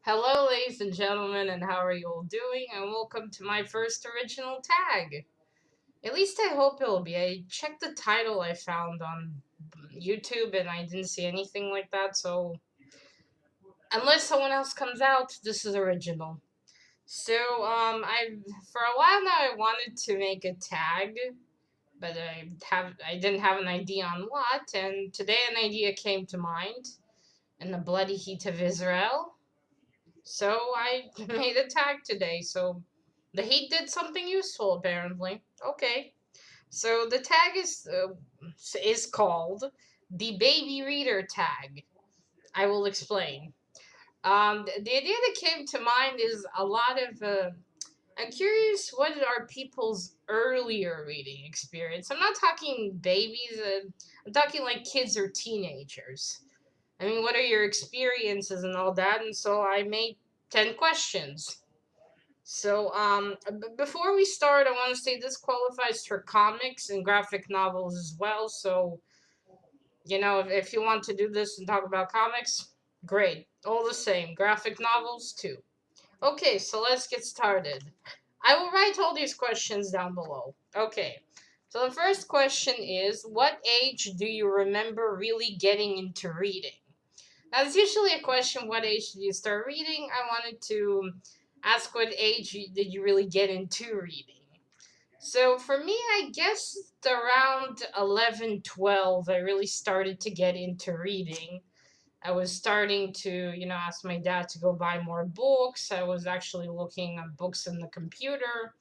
Hello, ladies and gentlemen, and how are you all doing? And welcome to my first original tag. At least I hope it'll be. I checked the title I found on YouTube and I didn't see anything like that, so unless someone else comes out, this is original. So, I for a while now I wanted to make a tag, but I didn't have an idea on what, and today an idea came to mind in the bloody heat of Israel. So I made a tag today. So the heat did something useful apparently. Okay. So the tag is called the baby reader tag. I will explain. The idea that came to mind is a lot of. I'm curious, what are people's earlier reading experience? I'm not talking babies. I'm talking like kids or teenagers. I mean, what are your experiences and all that? And so I made 10 questions. So, before we start, I want to say this qualifies for comics and graphic novels as well. So, if you want to do this and talk about comics, great. All the same, graphic novels too. Okay, so let's get started. I will write all these questions down below. Okay, so the first question is, what age do you remember really getting into reading? Now, it's usually a question, what age did you start reading? I wanted to ask what age did you really get into reading? So for me, I guess around 11, 12, I really started to get into reading. I was starting to, ask my dad to go buy more books. I was actually looking at books in the computer.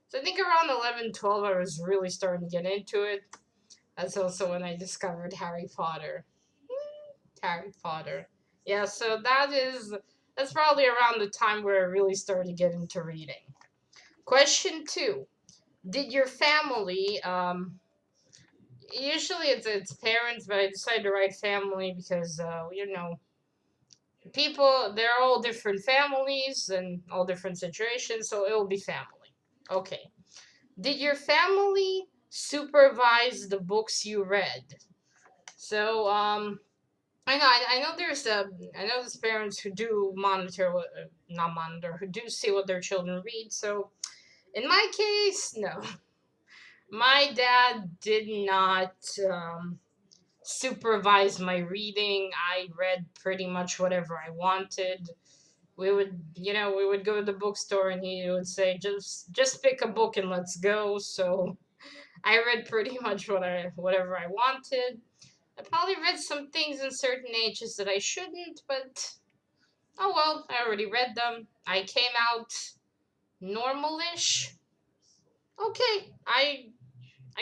So I think around 11, 12, I was really starting to get into it. That's also when I discovered Harry Potter. Harry Potter. Yeah, so that's probably around the time where I really started to get into reading. Question two: did your family? Usually it's parents, but I decided to write family because people they're all different families and all different situations, so it will be family. Okay. Did your family supervise the books you read? So I know I know there's parents who do monitor not monitor who do see what their children read. So in my case, no, my dad did not supervise my reading. I read pretty much whatever I wanted. We would go to the bookstore and he would say, just pick a book and let's go. So I read pretty much whatever I wanted. I probably read some things in certain ages that I shouldn't, but oh well, I already read them. I came out normalish. Okay, I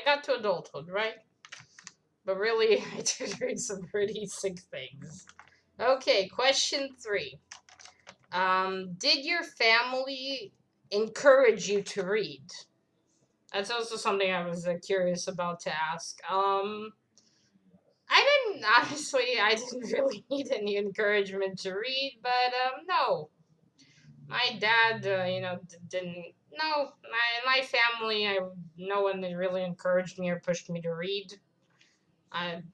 got to adulthood, right? But really, I did read some pretty sick things. Okay, question three. Did your family encourage you to read? That's also something I was curious about to ask. I didn't honestly. I didn't really need any encouragement to read, but no, my dad, didn't. No, my family, no one really encouraged me or pushed me to read.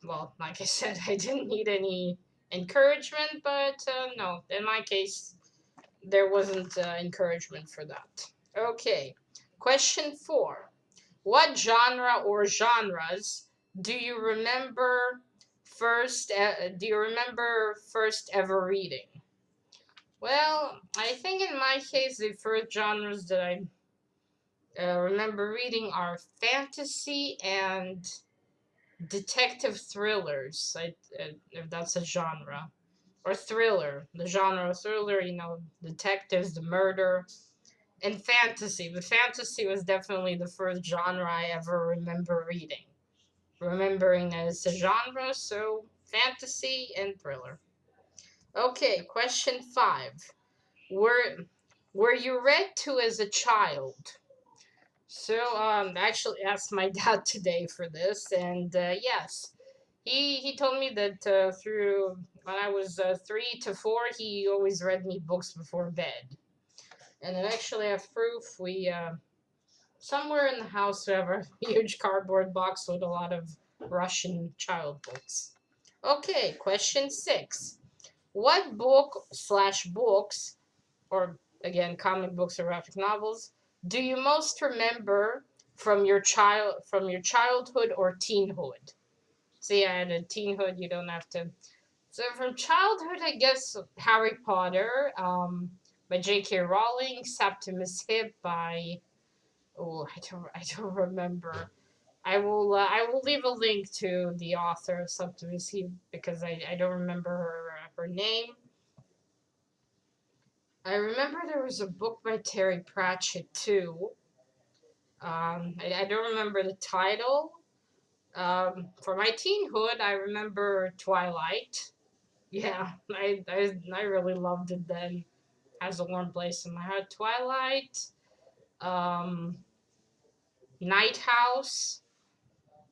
Well, like I said, I didn't need any encouragement, but no, in my case, there wasn't encouragement for that. Okay, question four: what genre or genres do you remember first? Do you remember first ever reading? Well, I think in my case, the first genres that I remember reading are fantasy and detective thrillers. If that's a genre, or thriller, the genre of thriller, detectives, the murder, and fantasy. The fantasy was definitely the first genre I ever remember reading. Remembering that it's a genre, so fantasy and thriller. Okay, question five. Were were you read to as a child? So I actually asked my dad today for this, and yes, he told me that through when I was 3 to 4, he always read me books before bed, and then actually have proof. We somewhere in the house we have a huge cardboard box with a lot of Russian child books. Okay, question six. What book slash books, or again, comic books or graphic novels, do you most remember from your childhood or teenhood? See, I had a teenhood. You don't have to. So from childhood, I guess Harry Potter, by J.K. Rowling, Septimus Hip by I don't remember. I will leave a link to the author of Septimus Hip because I don't remember her name. I remember there was a book by Terry Pratchett too. I don't remember the title. For my teenhood, I remember Twilight. Yeah, I really loved it then. Has a warm place in my heart. Twilight, um, Night House,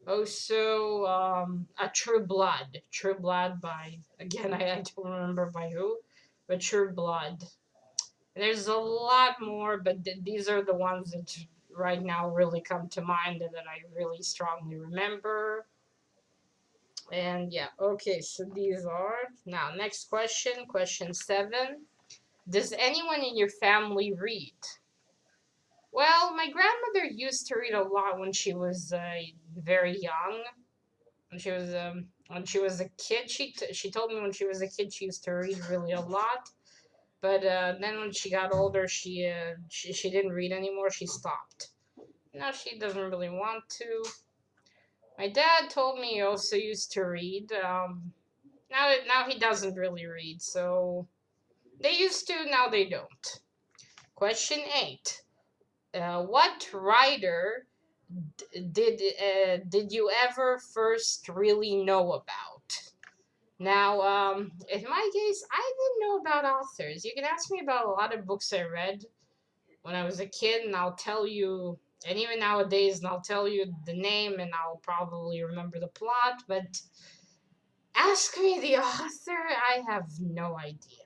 also a True Blood. True Blood by again I don't remember by who, but True Blood. There's a lot more, but these are the ones that right now really come to mind and that I really strongly remember. And yeah, okay, so these are now next question, question 7. Does anyone in your family read? Well, my grandmother used to read a lot when she was very young. When she was a kid, she told me when she was a kid she used to read really a lot. But then when she got older, she didn't read anymore. She stopped. Now she doesn't really want to. My dad told me he also used to read. Now he doesn't really read. So they used to. Now they don't. Question 8. What writer did you ever first really know about? Now, in my case, I didn't know about authors. You can ask me about a lot of books I read when I was a kid, and I'll tell you, and even nowadays, and I'll tell you the name, and I'll probably remember the plot. But ask me the author, I have no idea.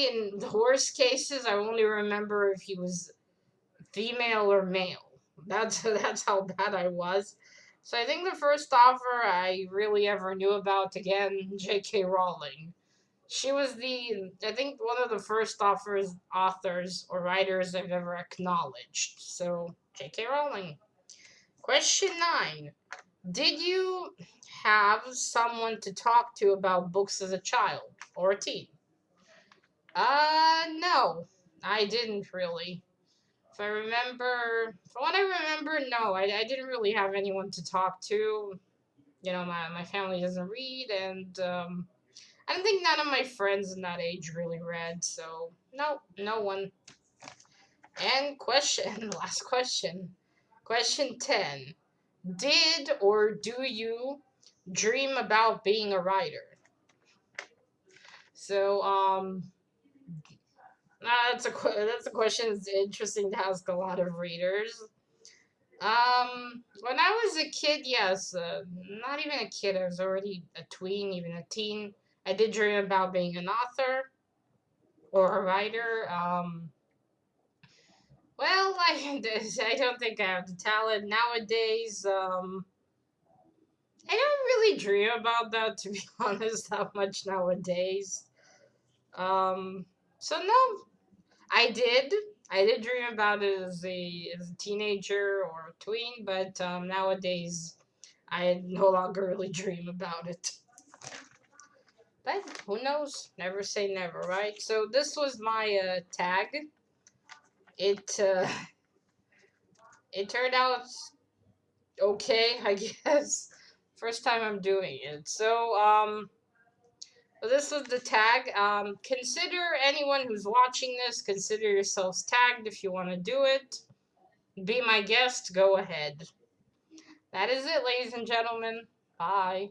In the worst cases, I only remember if he was female or male. That's how bad I was. So I think the first author I really ever knew about again, J.K. Rowling. She was I think one of the first authors or writers I've ever acknowledged. So J.K. Rowling. Question 9. Did you have someone to talk to about books as a child or a teen? No, I didn't really. If I remember, from what I remember, no, I didn't really have anyone to talk to. You know, my family doesn't read, and I don't think none of my friends in that age really read, so no, no one. And question, last question. Question 10. Did or do you dream about being a writer? So, that's a question that's interesting to ask a lot of readers. When I was a kid, yes, not even a kid, I was already a tween, even a teen. I did dream about being an author or a writer. Well, I don't think I have the talent nowadays. I don't really dream about that, to be honest, that much nowadays. Um, so no, I did. I did dream about it as a teenager or a tween, but nowadays I no longer really dream about it. But who knows? Never say never, right? So this was my tag. It it turned out okay, I guess. First time I'm doing it. So this was the tag. Consider anyone who's watching this. Consider yourselves tagged if you want to do it. Be my guest. Go ahead. That is it, ladies and gentlemen. Bye.